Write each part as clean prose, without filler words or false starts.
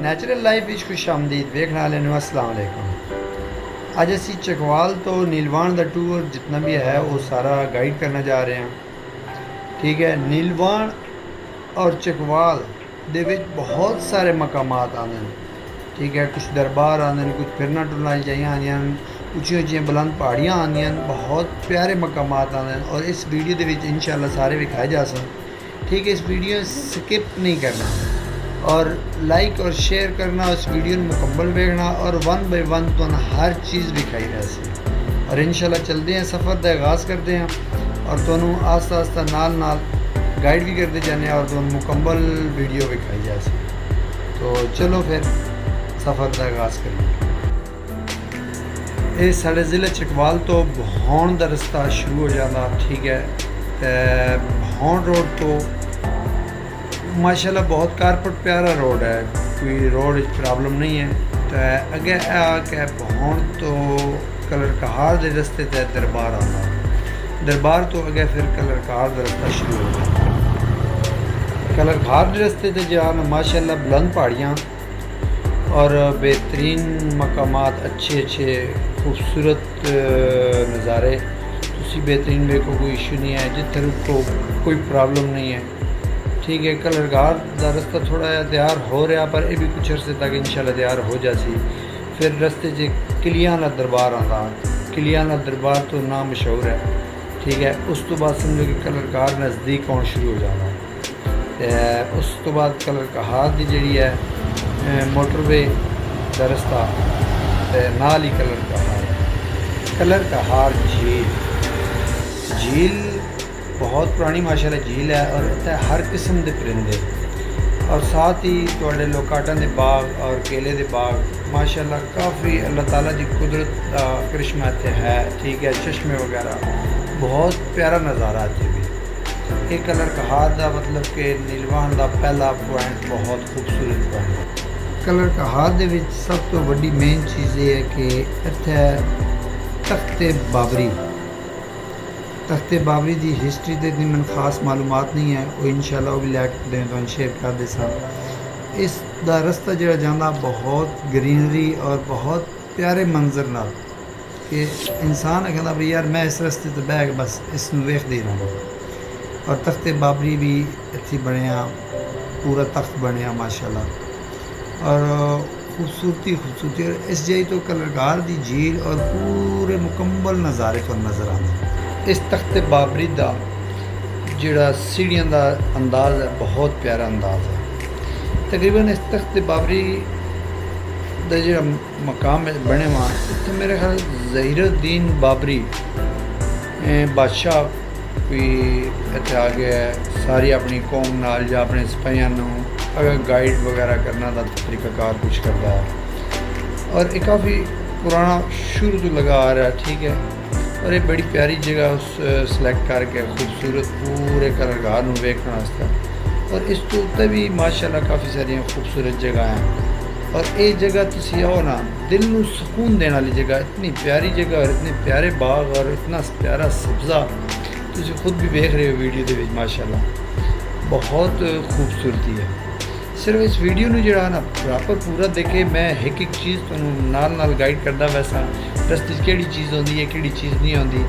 Natural life ਵਿੱਚ ਖੁਸ਼ ਆਮਦੀਦ ਵੇਖਣ ਵਾਲਿਆਂ ਨੂੰ अस्सलाम वालेकुम। ਅੱਜ ਅਸੀਂ ਚਕਵਾਲ ਤੋਂ ਨੀਲਵਾਣ ਦਾ ਟੂਰ ਜਿੰਨਾ ਵੀ ਹੈ ਉਹ ਸਾਰਾ ਗਾਈਡ ਕਰਨਾ ਜਾ ਰਹੇ ਹਾਂ। ਠੀਕ ਹੈ, ਨੀਲਵਾਣ ਔਰ ਚਕਵਾਲ ਦੇ ਵਿੱਚ ਬਹੁਤ ਸਾਰੇ ਮਕਾਮਾਤ ਆਉਂਦੇ ਨੇ। ठीक है, कुछ दरबार आते हैं, कुछ फिरना टुरना चाहिए आदि, उच्ची उच्चियाँ बुलंद पहाड़ियाँ आदि, बहुत प्यारे मकामात आते हैं और इस वीडियो के विच इंशाअल्लाह सारे विखाए जा सकते। ठीक है, इस वीडियो स्किप नहीं करना और लाइक और शेयर करना, उस वीडियो में मुकम्मल देखना और वन बाय वन तो हर चीज़ विखाई रह सी और इंशाअल्लाह चलते हैं, सफ़र का आगाज़ करते हैं और दोनों आस्ता आस्ता नाल नाल गाइड भी करते जाने और दोनों मुकम्मल वीडियो विखाई जा सी। तो चलो फिर सफ़र का आगाज़ करिए। ये साढ़े ज़िले चकवाल तो भौन का रस्ता शुरू हो जाता। ठीक है, भौन रोड तो माशाल्लाह बहुत कारपेट प्यारा रोड है, कोई रोड प्रॉब्लम नहीं है। तो अगे आके भौन तो कलर कहार के रस्ते ते दरबार आता, दरबार तो अगे फिर कलर कहार का रस्ता शुरू हो जाता। कलर कहार के रस्ते ते जान माशाल्लाह बुलंद पहाड़ियाँ और बेहतरीन मकामात, अच्छे अच्छे खूबसूरत नज़ारे। तुसी बेहतरीन देखो, कोई इशू नहीं है, जिथे रुको कोई प्रॉब्लम नहीं है। ठीक है, कलरगार का रस्ता थोड़ा तैयार हो रहा पर यह भी कुछ अरसे तक इंशाल्लाह तैयार हो जासी। फिर रस्ते च किलियां का दरबार आता, किलियां का दरबार तो ना मशहूर है। ठीक है, उस तो बाद समझो कि कलरगार नज़दीक आना शुरू हो जाता। उस तो बाद कलरगार की जी है मोटरवे का रस्ता नाल ही कलर कहार झील, झील बहुत पुरानी माशाल्लाह झील है और इतने हर किस्म के परिंदे और साथ ही थोड़े लोकाटां दे बाग और केले के बाग माशाल्लाह काफ़ी अल्लाह ताला की कुदरत का करिश्मा इतने है। ठीक है, चश्मे वगैरह बहुत प्यारा नज़ारा इतने भी। ये कलर कहार का मतलब कि नीलवाण का पहला पॉइंट बहुत खूबसूरत पॉइंट। कलर कहार दे विच सब तो बड़ी मेन चीज़ ये है कि इत्थे तख्ते बाबरी की हिस्टरी तो इतनी मैंने खास मालूमात नहीं है, वो इंशाल्लाह वो भी लैके तो शेयर कर दे सा। इस दा रस्ता जो जाना बहुत ग्रीनरी और बहुत प्यारे मंजर नाल कि इंसान कहता भाई यार मैं इस रस्ते तो बह के बस इसनूं वेखदे रहां। और तख्ते बाबरी भी इत्थे बनिया, पूरा तख्त बनिया माशाल्लाह और खूबसूरती और इस जगह तो कलरगार की झील और पूरे मुकम्मल नज़ारे को नज़र आते। इस तख्ते बाबरी का जोड़ा सीढ़ियों का अंदाज़ है बहुत प्यारा अंदाज़ है। तकरीबन इस तख्ते बाबरी का जो मकाम बने हुआ तो मेरे ख्याल ज़हीरुद्दीन बाबरी बादशाह कोई इतने आ गया है, सारी अपनी कौम नाल या अपने सिपाहियों अगर गाइड वगैरह करना का तरीकाकार कुछ करता है और ये काफ़ी पुराना शुरू तो लगा आ रहा है। ठीक है, और ये बड़ी प्यारी जगह उस सिलेक्ट करके खूबसूरत पूरे कलरगार में वेखने वास्ते और इस तो उत्ते भी माशाल्लाह काफ़ी सारिया खूबसूरत जगह हैं और ये जगह तुसी आओ ना, दिल को सुकून देने वाली जगह, इतनी प्यारी जगह और इतने प्यारे बाग और इतना प्यारा सब्ज़ा तुसी खुद भी देख रहे हो वीडियो के माशाल्लाह बहुत खूबसूरती है। सिर्फ इस वीडियो में जोड़ा ना प्रॉपर पूरा देखे, मैं एक एक चीज़ तुहानूं नाल नाल गाइड करदा वैसा रस्ते केड़ी चीज़ आती है केड़ी चीज़ नहीं आती।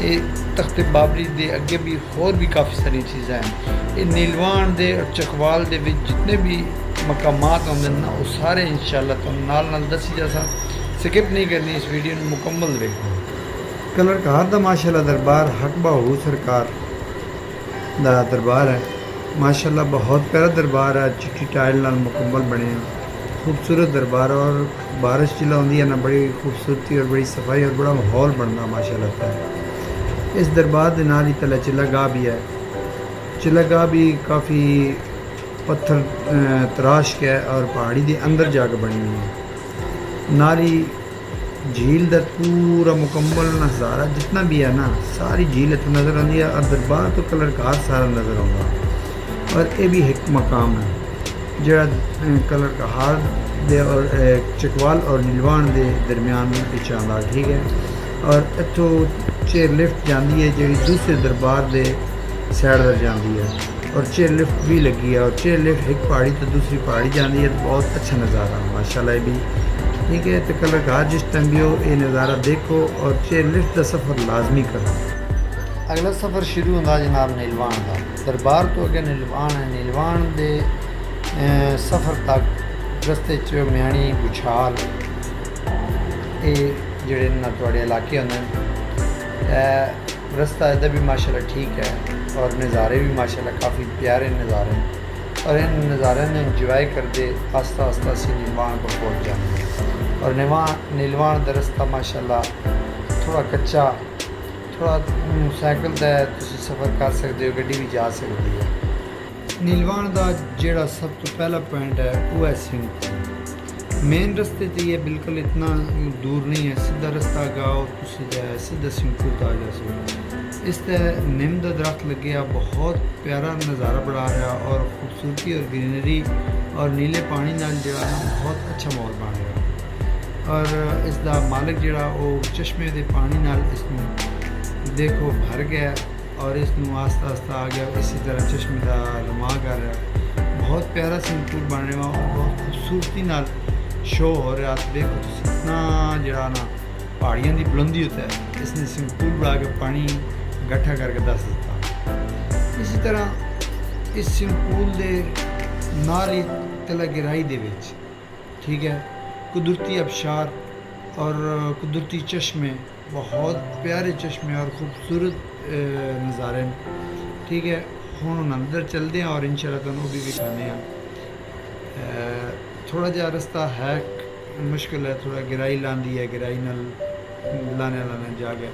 ये तख्ते बाबरी दे अगे भी होर भी काफ़ी सारी चीज़ां हैं। ये नीलवाण दे और चकवाल दे विच जितने भी मकामात आते हैं ना वो सारे इंशाल्लाह तुहानूं नाल नाल दसी जासा, स्किप नहीं करनी, इस वीडियो में मुकम्मल देखना। कलर कहार दा माशाल्लाह दरबार हक बहू सरकार दा दरबार है माशाल्लाह, बहुत प्यारा दरबार है, चिट्टी टाइल नाल मुकम्मल बने खूबसूरत दरबार और बारिश जिला होंगी है ना बड़ी खूबसूरती और बड़ी सफाई और बड़ा माहौल बनना माशाल्लाह है। इस दरबार के नाल ही तले चिल्लागाह भी है, चिल्लागाह भी काफ़ी पत्थर तराश के है और पहाड़ी के अंदर जाकर बनी हुई है। नाल ही झील का पूरा मुकम्मल नज़ारा जितना भी है ना सारी झील इतना नज़र आती है और दरबार तो कलरगार सारा नज़र आता और ये भी एक मकाम है जो कलर कहार दे और चकवाल और नीलवाण के दरम्यान पिछ आता। ठीक है, और इतों चेयर लिफ्ट जाती है जी दूसरे दरबार के सैड पर जाती है। और चेयर लिफ्ट भी लगी है। और चेयर लिफ्ट एक पहाड़ी तो दूसरी पहाड़ी जाती है, तो बहुत अच्छा नज़ारा माशाल्लाह भी। ठीक है, तो कलाकार जिस टाइम भी हो ये नज़ारा देखो और चेयर लिफ्ट का सफ़र लाजमी करो। अगला सफ़र शुरू होता जनाब नीलवाण का। दरबार तो अगे नीलवाण है। नीलवाण के सफ़र तक रस्ते च म्याणी गुछाल ये जोड़े ना थोड़े इलाके होंगे। रास्ता इधर भी माशाल्लाह ठीक है और नज़ारे भी माशाल्लाह काफ़ी प्यारे नज़ारे हैं। और इन नज़ारे में इंजॉय करते आस्ता आस्ता से नीलवाण पर पहुँच जाएंगे। और नीलवाण का रास्ता माशाल्लाह थोड़ा कच्चा, थोड़ा साइकिल का तुम सफ़र कर सकते हो, गड्डी भी जा सकती है। नीलवाण का जोड़ा सब तो पहला पॉइंट है वो है सिंह। मेन रस्ते तो ये बिल्कुल इतना दूर नहीं है, सीधा रास्ता गाओ तुम सीधा सिंहपुर आ जा सकते। इस तरह नीम का दरख्त लगे, बहुत प्यारा नज़ारा बना रहा और खूबसूरती और ग्रीनरी और नीले पानी नाल जड़ा बहुत अच्छा माहौल बन रहा। और इसका मालिक जड़ा वो चश्मे के पानी नाल इसमें देखो भर गया और इसनों आस्ता आस्ता आ गया। इसी तरह चश्मे का रमा कर रहा, बहुत प्यारा सिंहपुर बन रहा और बहुत खूबसूरती नाल शो हो रहा। देखो इतना जरा ना पहाड़ियों की बुलंदी होता है, इसने सिंहपुर बना के पानी इकट्ठा करके दस दिता। इसी तरह इस सिंहपुर के नाल ही तला गहराई दे विच ठीक है कुदरती अबशार और कुदरती चश्मे, बहुत प्यारे चश्मे और खूबसूरत नज़ारे ठीक है। हुण अंदर चलते हैं और इंशाल्लाह तुहानूं भी दिखाने हैं। थोड़ा जहा रास्ता है मुश्किल है, थोड़ा गहराई लाँदी है, गहराई नाल लाने जा गया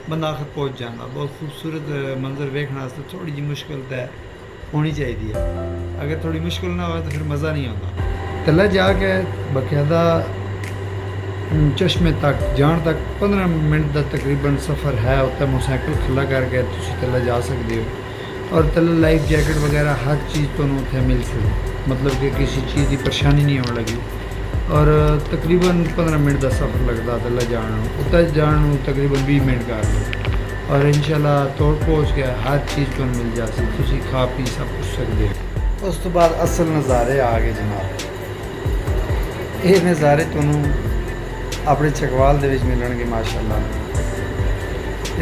बंदा आखिर पहुँच जाता। बहुत खूबसूरत मंजर वेखने वास्ते थोड़ी जी मुश्किल तो होनी चाहिए है। अगर थोड़ी मुश्किल ना हो तो फिर मज़ा नहीं आता। तला जाके बाकायदा चश्मे तक जान तक 15 मिनट का तकरीबन सफ़र है। उत्तर मोटरसाइकिल खुला करके तुम तला जा सकते हो और तला लाइफ जैकेट वगैरह हर चीज़ तुम्हें उत्थे मिल सकती, मतलब कि किसी चीज़ की परेशानी नहीं होने लगी। और तकरीबन 15 मिनट का सफ़र लगता तला जाने, उत्तर जाने तकरीबन 20 मिनट कर लो और इंशाल्लाह तोड़ पहुँच गया हर चीज़ तुम्हें मिल जाती, तुम खा पी सब कुछ सकते हो। उस तो बाद असल नज़ारे आ गए जनाब। ये नज़ारे तुम्हें अपने चकवाल दे विच मिलणगे माशाल्लाह।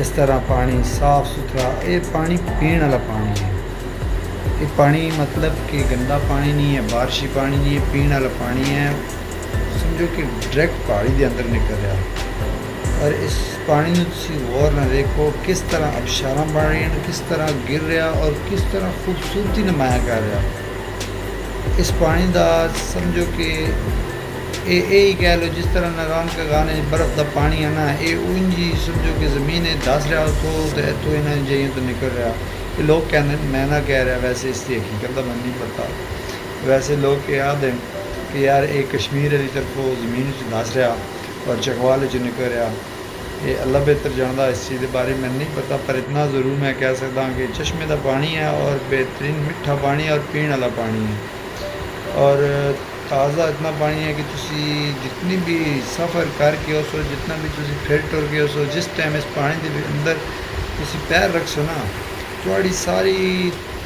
इस तरह पानी साफ सुथरा, ये पानी पीने वाला पानी है। ये पानी मतलब कि गंदा पानी नहीं है, बारिशी पानी नहीं है, पीने वाला पानी है। समझो कि डायरेक्ट पहाड़ी के अंदर निकल रहा है। और इस पानी में तुम गौर ना देखो किस तरह अबशारां बन रही हैं, किस तरह गिर रहा और किस तरह खूबसूरती नुमाया कर रहा। इस पानी का समझो कि ये ही कह लो जिस तरह नारायण का गाने बर्फ़ का पानी है ना, ये उंजी समझो कि ज़मीन है दस रहा तो इन्हें जाइए तो निकल रहा। ये लोग कहते मैं ना कह रहा, वैसे इसकी हकीकत का मन नहीं पता। वैसे लोग कह दें कि यार ये कश्मीर की तरफों ज़मीन दस रहा और चकवाल निकल रहा। ये अल्लाह बेहतर जानता इस चीज़ के बारे में नहीं पता, पर इतना ज़रूर मैं कह सकता कि चश्मे का पानी है और बेहतरीन मिठा पानी और पीने वाला पानी है और ताज़ा इतना पानी है कि तुसी जितनी भी सफ़र करके उसो, जितना भी तुसी फिर टुर के उसो, जिस टाइम इस पानी के अंदर तुसी पैर रखसो ना थोड़ी सारी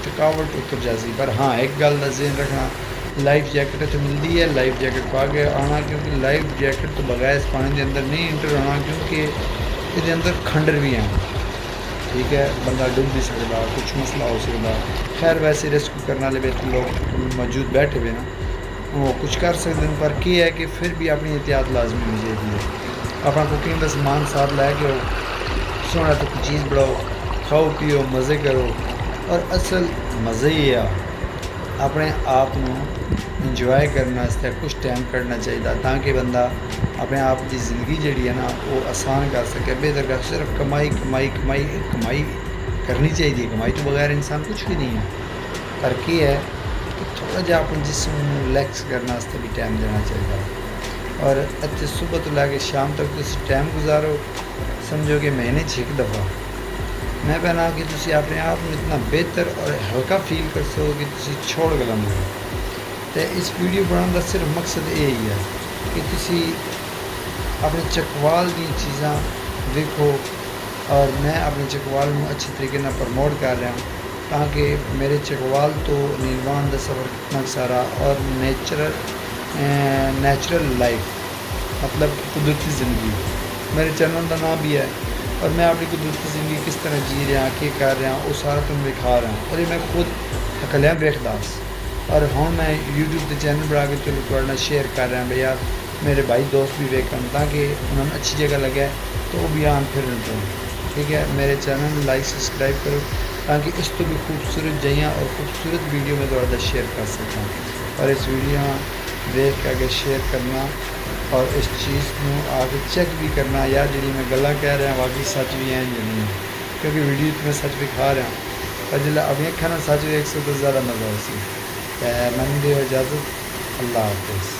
थकावट उतर जाती। पर हाँ एक गल का ज़हन रखना, लाइफ जैकेट तो मिलती है, लाइफ जैकेट पा के आना, क्योंकि लाइफ जैकेट तो बगैर इस पानी के अंदर नहीं इंटर होना, क्योंकि ये अंदर खंडर भी हैं ठीक है, बंदा डूब भी सकता, कुछ मसला हो सकता। खैर वैसे रेस्क्यू करने वाले बेहतर लोग मौजूद बैठे हुए ना, वो कुछ कर सकते हैं, पर क्या है कि फिर भी अपनी एहतियात लाजमी होनी चाहिए। अपना कुकिंग का समान साथ लैके सोना तो कुछ चीज़ बनाओ, खाओ पियो, मज़े करो। और असल मज़े ही है अपने आप को इंजॉय करने वास्ते कुछ टाइम करना चाहिए, ताकि बंदा अपने आप की ज़िंदगी जी है ना वो आसान कर सके, बेहतर कर। सिर्फ कमाई कमाई कमाई कमाई करनी चाहिए, कमाई तो बगैर इंसान कुछ भी नहीं है। पर क्या है कि थोड़ा जहा अपने जिसम रिलैक्स करने वास्ते भी टाइम देना चाहिए। और अच्छे सुबह तो लैके शाम तक तुम टाइम गुजारो, समझो कि महीने 6 दफ़ा मैं कहना कि तुम अपने आप में इतना बेहतर और हल्का फील कर सको कि तुम छोड़ गलम हो। तो इस वीडियो बनाने का सिर्फ मकसद यही है कि तुम अपने चकवाल दी चीज़ां देखो और मैं अपने चकवाल में अच्छे तरीके ना प्रमोट कर रहा हूँ। ताकि मेरे चकवाल तो नीलवान का सफ़र कितना सारा और नेचुरल लाइफ मतलब कुदरती ज़िंदगी मेरे चैनल का नाम भी है और मैं अपनी कुदरती ज़िंदगी किस तरह जी रहा क्या कर रहा वो सारा तुम दिखा रहा और ये मैं खुद अकलियाँ वेखदा और हुण मैं यूट्यूब के चैनल बना के चलो थोड़े नाल शेयर कर रहा भाई यार मेरे भाई दोस्त भी वेखन ताकि उन्होंने अच्छी जगह लगे तो वो भी आन फिर ठीक है। मेरे चैनल में लाइक सब्सक्राइब करो ताकि इस तो भी खूबसूरत जगह और खूबसूरत वीडियो में थोड़ा शेयर कर सकता और इस वीडियो देख के आगे शेयर करना और इस चीज़ को आगे चेक भी करना यार जी मैं गल्लां कह रहा वाकई सच भी हैं जी क्योंकि वीडियो में सच दिखा रहा और जो अपनी अखा ना सच देख सो तो ज़्यादा मज़ा उसी मैंने दे इजाज़त। अल्लाह हाफिज़।